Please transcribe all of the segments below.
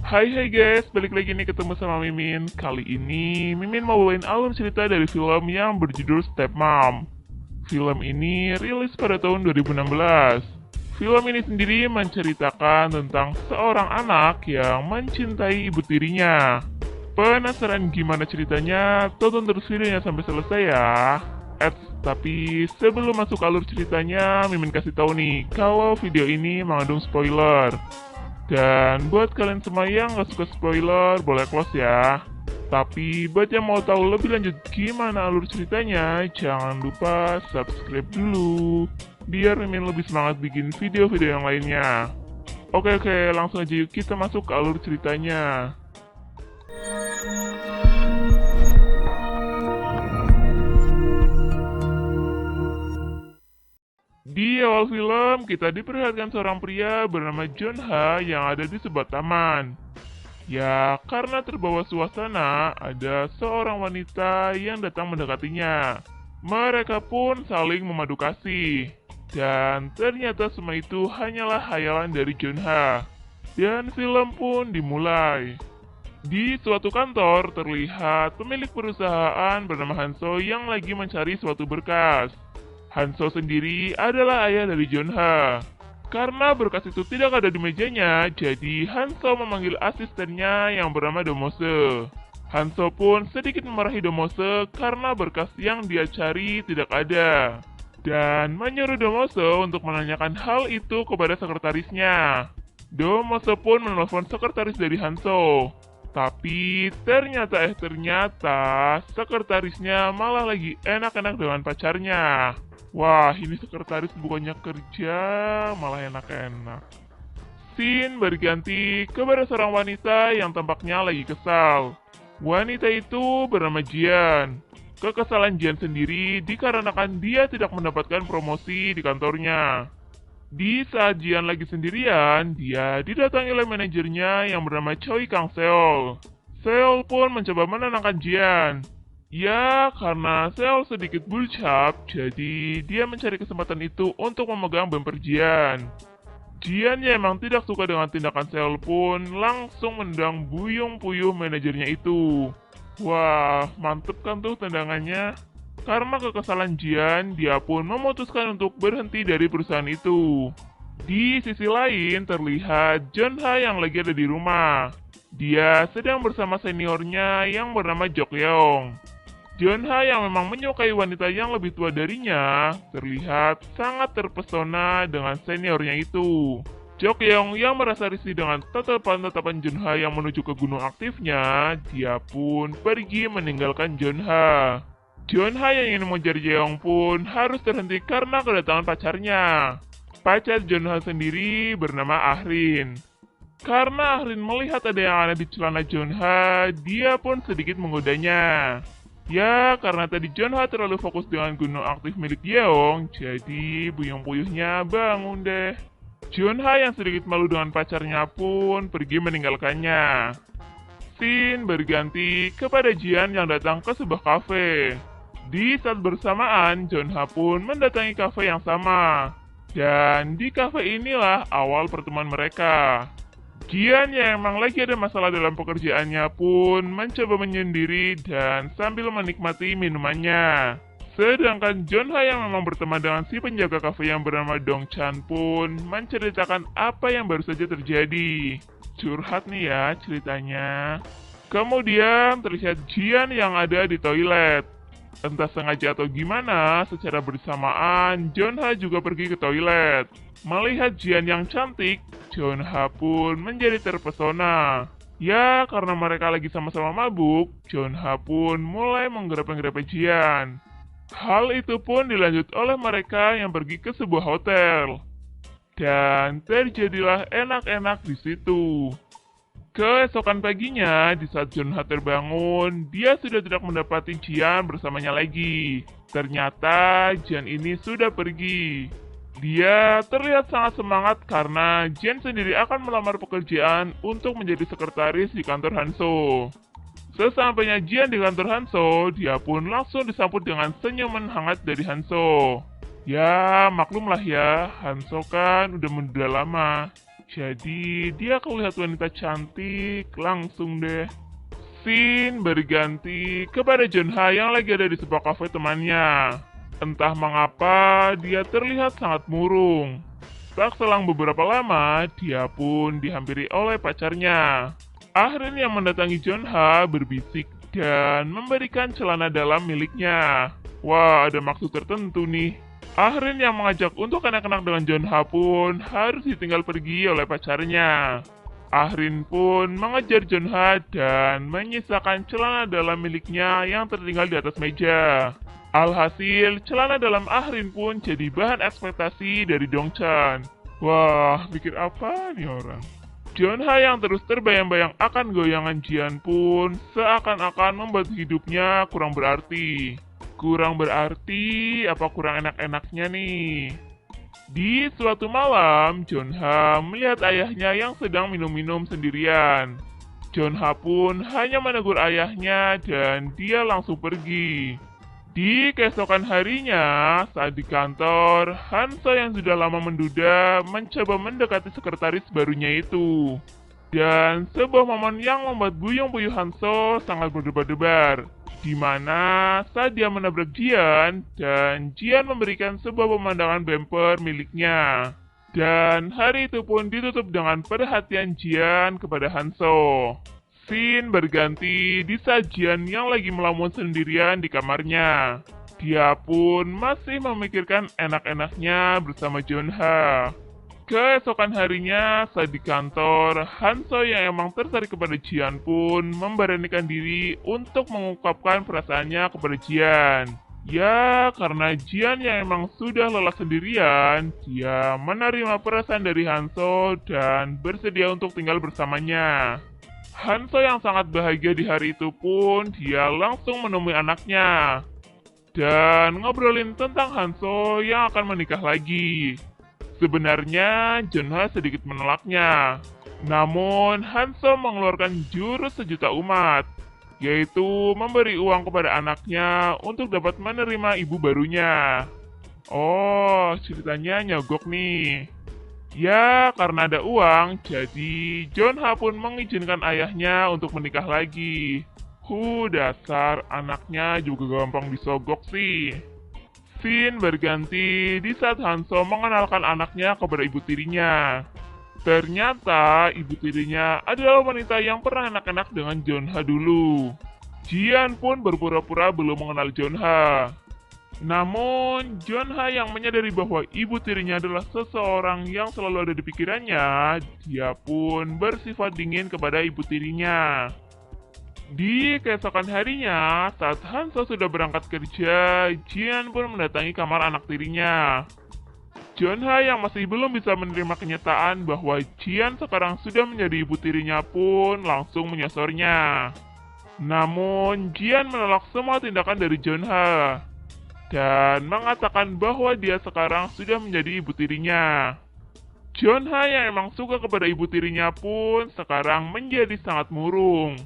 Hai guys, balik lagi nih ketemu sama Mimin. Kali ini Mimin mau bawain alur cerita dari film yang berjudul Stepmom. Film ini rilis pada tahun 2016. Film ini sendiri menceritakan tentang seorang anak yang mencintai ibu tirinya. Penasaran gimana ceritanya? Tonton terus videonya sampai selesai ya. Tapi sebelum masuk alur ceritanya, Mimin kasih tahu nih kalau video ini mengandung spoiler. Dan buat kalian semua yang gak suka spoiler, boleh close ya. Tapi buat yang mau tahu lebih lanjut gimana alur ceritanya, jangan lupa subscribe dulu. Biar Mimin lebih semangat bikin video-video yang lainnya. Oke, langsung aja yuk kita masuk ke alur ceritanya. Di awal film, kita diperlihatkan seorang pria bernama John Ha yang ada di sebuah taman. Ya, karena terbawa suasana, ada seorang wanita yang datang mendekatinya. Mereka pun saling memadu kasih. Dan ternyata semua itu hanyalah hayalan dari John Ha. Dan film pun dimulai. Di suatu kantor, terlihat pemilik perusahaan bernama Hanso yang lagi mencari suatu berkas. Hanso sendiri adalah ayah dari John Ha. Karena berkas itu tidak ada di mejanya, jadi Hanso memanggil asistennya yang bernama Domose. Hanso pun sedikit memarahi Domose karena berkas yang dia cari tidak ada. Dan menyuruh Domose untuk menanyakan hal itu kepada sekretarisnya. Domose pun menelpon sekretaris dari Hanso. Tapi ternyata sekretarisnya malah lagi enak-enak dengan pacarnya. Wah, ini sekretaris bukannya kerja, malah enak-enak. Scene berganti kepada seorang wanita yang tampaknya lagi kesal. Wanita itu bernama Jian. Kekesalan Jian sendiri dikarenakan dia tidak mendapatkan promosi di kantornya. Di saat Jian lagi sendirian, dia didatangi oleh manajernya yang bernama Choi Kang Seol. Seol pun mencoba menenangkan Jian. Ya, karena Seol sedikit bulcap, jadi dia mencari kesempatan itu untuk memegang bumper Jian. Jian yang emang tidak suka dengan tindakan Seol pun langsung mendang buyung-puyuh manajernya itu. Wah, mantep kan tuh tendangannya? Karena kekesalan Jian, dia pun memutuskan untuk berhenti dari perusahaan itu. Di sisi lain, terlihat John Ha yang lagi ada di rumah. Dia sedang bersama seniornya yang bernama Jok Yeong. John Ha yang memang menyukai wanita yang lebih tua darinya, terlihat sangat terpesona dengan seniornya itu. Jok Yeong yang merasa risih dengan tatapan-tatapan John Ha yang menuju ke gunung aktifnya, dia pun pergi meninggalkan John Ha. John Ha yang ingin mengejar Jeong pun harus terhenti karena kedatangan pacarnya. Pacar John Ha sendiri bernama Ahrin. Karena Ahrin melihat ada yang aneh di celana John Ha, dia pun sedikit menggodanya. Ya, karena tadi John Ha terlalu fokus dengan gunung aktif milik Yeong, jadi buyung-puyuhnya bangun deh. John Ha yang sedikit malu dengan pacarnya pun pergi meninggalkannya. Scene berganti kepada Jian yang datang ke sebuah kafe. Di saat bersamaan, John Ha pun mendatangi kafe yang sama. Dan di kafe inilah awal pertemuan mereka. Jian yang emang lagi ada masalah dalam pekerjaannya pun mencoba menyendiri dan sambil menikmati minumannya. Sedangkan John Ha yang memang berteman dengan si penjaga kafe yang bernama Dong Chan pun menceritakan apa yang baru saja terjadi. Curhat nih ya ceritanya. Kemudian terlihat Jian yang ada di toilet. Entah sengaja atau gimana, secara bersamaan John Ha juga pergi ke toilet. Melihat Jian yang cantik, John Ha pun menjadi terpesona. Ya, karena mereka lagi sama-sama mabuk, John Ha pun mulai menggerai-gerai Jian. Hal itu pun dilanjut oleh mereka yang pergi ke sebuah hotel. Dan terjadilah enak-enak di situ. Keesokan paginya, di saat John Ha terbangun, dia sudah tidak mendapati Jian bersamanya lagi. Ternyata Jian ini sudah pergi. Dia terlihat sangat semangat karena Jian sendiri akan melamar pekerjaan untuk menjadi sekretaris di kantor Hanso. Sesampainya Jian di kantor Hanso, dia pun langsung disambut dengan senyuman hangat dari Hanso. Ya, maklumlah ya, Hanso kan udah menduda lama. Jadi dia kalau lihat wanita cantik, langsung deh. Scene berganti kepada Junha yang lagi ada di sebuah kafe temannya. Entah mengapa, dia terlihat sangat murung. Tak selang beberapa lama, dia pun dihampiri oleh pacarnya. Ahrin yang mendatangi Junha berbisik dan memberikan celana dalam miliknya. Wah, ada maksud tertentu nih. Ahrin yang mengajak untuk anak-anak dengan Junha pun harus ditinggal pergi oleh pacarnya. Ahrin pun mengejar Junha dan menyisakan celana dalam miliknya yang tertinggal di atas meja. Alhasil, celana dalam Ahrin pun jadi bahan ekspektasi dari Dongchan. Wah, mikir apa nih orang? Junha yang terus terbayang-bayang akan goyangan Jian pun seakan-akan membuat hidupnya kurang berarti. Kurang berarti apa kurang enak-enaknya nih? Di suatu malam, Junha melihat ayahnya yang sedang minum-minum sendirian. Junha pun hanya menegur ayahnya dan dia langsung pergi. Di keesokan harinya, saat di kantor, Hanso yang sudah lama menduda mencoba mendekati sekretaris barunya itu. Dan sebuah momen yang membuat buyung-buyung Hanso sangat berdebar-debar, di mana saat dia menabrak Jian, dan Jian memberikan sebuah pemandangan bumper miliknya. Dan hari itu pun ditutup dengan perhatian Jian kepada Hanso. Scene berganti di saat Jian yang lagi melamun sendirian di kamarnya. Dia pun masih memikirkan enak-enaknya bersama Junha. Keesokan harinya, saat di kantor, Hanso yang emang tertarik kepada Jian pun memberanikan diri untuk mengungkapkan perasaannya kepada Jian. Ya, karena Jian yang emang sudah lelah sendirian, dia menerima perasaan dari Hanso dan bersedia untuk tinggal bersamanya. Hanso yang sangat bahagia di hari itu pun, dia langsung menemui anaknya. Dan ngobrolin tentang Hanso yang akan menikah lagi. Sebenarnya, Junha sedikit menolaknya. Namun, Hanso mengeluarkan jurus sejuta umat, yaitu memberi uang kepada anaknya untuk dapat menerima ibu barunya. Oh, ceritanya nyogok nih. Ya, karena ada uang, jadi Junha pun mengizinkan ayahnya untuk menikah lagi. Dasar anaknya juga gampang disogok sih. Scene berganti di saat Hanso mengenalkan anaknya kepada ibu tirinya. Ternyata ibu tirinya adalah wanita yang pernah enak-enak dengan Junha dulu. Jian pun berpura-pura belum mengenal Junha. Namun, Junha yang menyadari bahwa ibu tirinya adalah seseorang yang selalu ada di pikirannya, dia pun bersifat dingin kepada ibu tirinya. Di keesokan harinya, saat Hanso sudah berangkat kerja, Jian pun mendatangi kamar anak tirinya. Junha yang masih belum bisa menerima kenyataan bahwa Jian sekarang sudah menjadi ibu tirinya pun langsung menyosornya. Namun, Jian menolak semua tindakan dari Junha dan mengatakan bahwa dia sekarang sudah menjadi ibu tirinya. Junha yang emang suka kepada ibu tirinya pun sekarang menjadi sangat murung.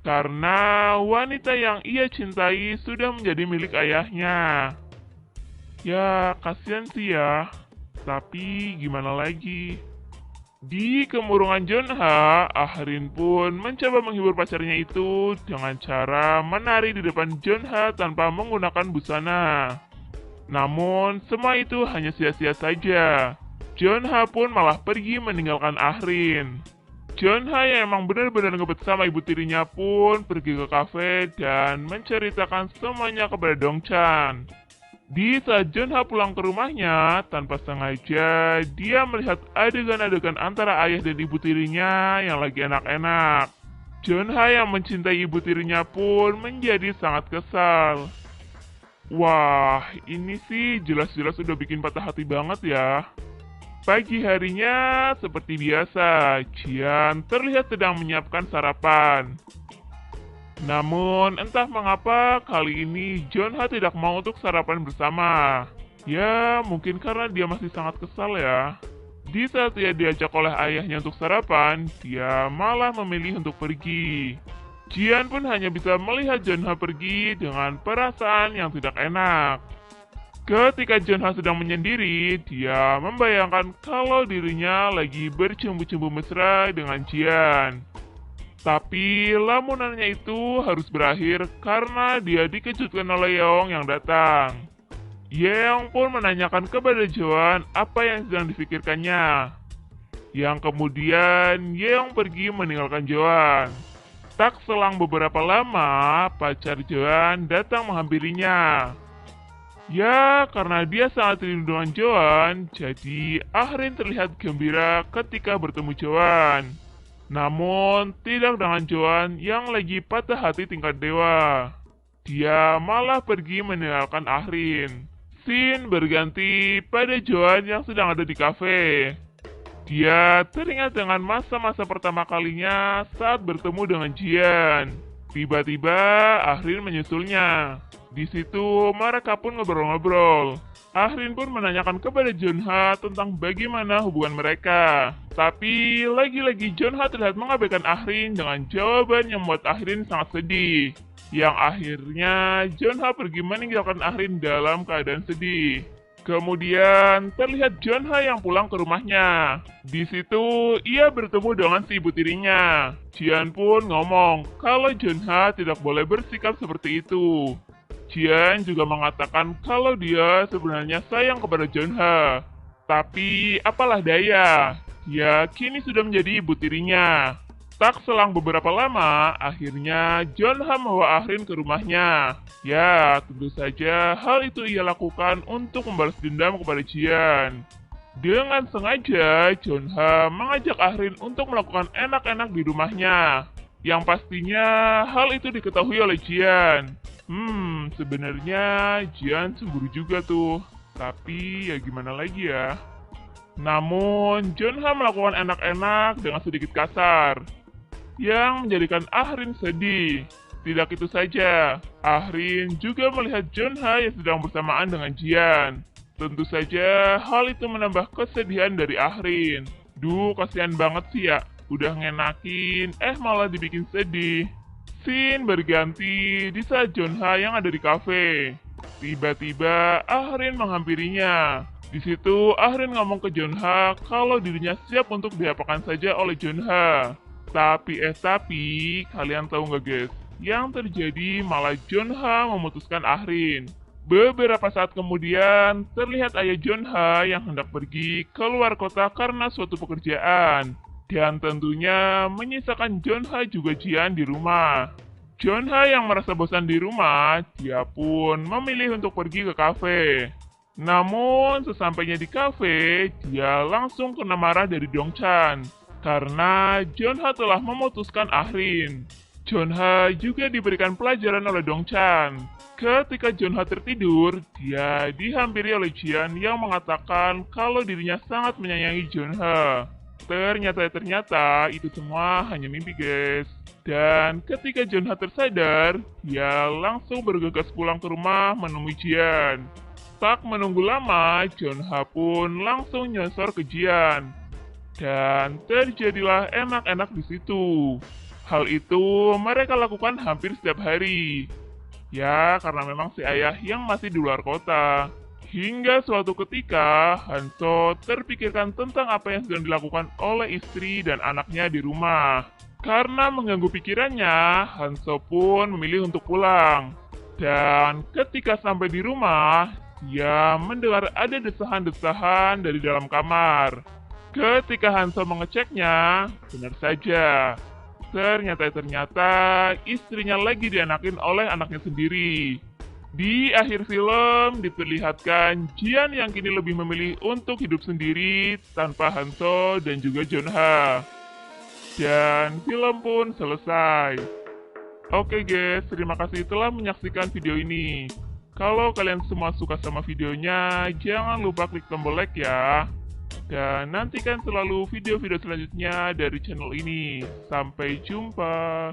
Karena wanita yang ia cintai sudah menjadi milik ayahnya. Ya, kasihan sih ya. Tapi gimana lagi? Di kemurungan Junha, Ahrin pun mencoba menghibur pacarnya itu dengan cara menari di depan Junha tanpa menggunakan busana. Namun, semua itu hanya sia-sia saja. Junha pun malah pergi meninggalkan Ahrin. Junha yang emang benar-benar ngebet sama ibu tirinya pun pergi ke kafe dan menceritakan semuanya kepada Dongchan. Di saat Junha pulang ke rumahnya, tanpa sengaja, dia melihat adegan-adegan antara ayah dan ibu tirinya yang lagi enak-enak. Junha yang mencintai ibu tirinya pun menjadi sangat kesal. Wah, ini sih jelas-jelas udah bikin patah hati banget ya. Pagi harinya, seperti biasa, Jian terlihat sedang menyiapkan sarapan. Namun, entah mengapa kali ini Junha tidak mau untuk sarapan bersama. Ya, mungkin karena dia masih sangat kesal ya. Di saat dia diajak oleh ayahnya untuk sarapan, dia malah memilih untuk pergi. Jian pun hanya bisa melihat Junha pergi dengan perasaan yang tidak enak. Ketika Junha sedang menyendiri, dia membayangkan kalau dirinya lagi bercumbu-cumbu mesra dengan Jian. Tapi lamunannya itu harus berakhir karena dia dikejutkan oleh Yeong yang datang. Yeong pun menanyakan kepada Joan apa yang sedang dipikirkannya. Yang kemudian Yeong pergi meninggalkan Joan. Tak selang beberapa lama, pacar Joan datang menghampirinya. Ya, karena dia sangat rindu dengan Joan, jadi Ahrin terlihat gembira ketika bertemu Joan. Namun, tidak dengan Joan yang lagi patah hati tingkat dewa. Dia malah pergi meninggalkan Ahrin. Scene berganti pada Joan yang sedang ada di kafe. Dia teringat dengan masa-masa pertama kalinya saat bertemu dengan Jian. Tiba-tiba Ahrin menyusulnya. Di situ mereka pun ngobrol-ngobrol. Ahrin pun menanyakan kepada Junha tentang bagaimana hubungan mereka. Tapi lagi-lagi Junha terlihat mengabaikan Ahrin dengan jawaban yang membuat Ahrin sangat sedih. Yang akhirnya Junha pergi meninggalkan Ahrin dalam keadaan sedih. Kemudian terlihat Junha yang pulang ke rumahnya. Di situ ia bertemu dengan si ibu tirinya. Jian pun ngomong kalau Junha tidak boleh bersikap seperti itu. Jian juga mengatakan kalau dia sebenarnya sayang kepada Junha. Tapi apalah daya, dia kini sudah menjadi ibu tirinya. Tak selang beberapa lama, akhirnya Junha membawa Ahrin ke rumahnya. Ya, tentu saja hal itu ia lakukan untuk membalas dendam kepada Jian. Dengan sengaja, Junha mengajak Ahrin untuk melakukan enak-enak di rumahnya. Yang pastinya hal itu diketahui oleh Jian. Sebenarnya Jian cemburu juga tuh. Tapi ya gimana lagi ya. Namun, Junha melakukan enak-enak dengan sedikit kasar, yang menjadikan Ahrin sedih. Tidak itu saja, Ahrin juga melihat Junha yang sedang bersamaan dengan Jian. Tentu saja hal itu menambah kesedihan dari Ahrin. Duh, kasihan banget sih ya. Udah ngenakin, malah dibikin sedih. Scene berganti di saat Junha yang ada di kafe. Tiba-tiba Ahrin menghampirinya. Di situ Ahrin ngomong ke Junha kalau dirinya siap untuk diapakan saja oleh Junha. Tapi kalian tahu nggak guys? Yang terjadi malah Junha memutuskan Ahrin. Beberapa saat kemudian, terlihat ayah Junha yang hendak pergi keluar kota karena suatu pekerjaan. Dan tentunya menyisakan Junha juga Jian di rumah. Junha yang merasa bosan di rumah, dia pun memilih untuk pergi ke kafe. Namun, sesampainya di kafe, dia langsung kena marah dari Dongchan. Karena Junha telah memutuskan Ahrin. Junha juga diberikan pelajaran oleh Dongchan. Ketika Junha tertidur, dia dihampiri oleh Jian yang mengatakan kalau dirinya sangat menyayangi Junha. Ternyata itu semua hanya mimpi guys. Dan ketika Junha tersadar, dia langsung bergegas pulang ke rumah menemui Jian. Tak menunggu lama, Junha pun langsung nyosor ke Jian. Dan terjadilah enak-enak di situ. Hal itu mereka lakukan hampir setiap hari. Ya, karena memang si ayah yang masih di luar kota. Hingga suatu ketika, Hanso terpikirkan tentang apa yang sedang dilakukan oleh istri dan anaknya di rumah. Karena mengganggu pikirannya, Hanso pun memilih untuk pulang. Dan ketika sampai di rumah, dia mendengar ada desahan-desahan dari dalam kamar. Ketika Hanso mengeceknya, benar saja. Ternyata istrinya lagi dianakin oleh anaknya sendiri. Di akhir film diperlihatkan Jian yang kini lebih memilih untuk hidup sendiri tanpa Hanso dan juga Junha. Dan film pun selesai. Oke guys, terima kasih telah menyaksikan video ini. Kalau kalian semua suka sama videonya, jangan lupa klik tombol like ya. Dan nantikan selalu video-video selanjutnya dari channel ini. Sampai jumpa.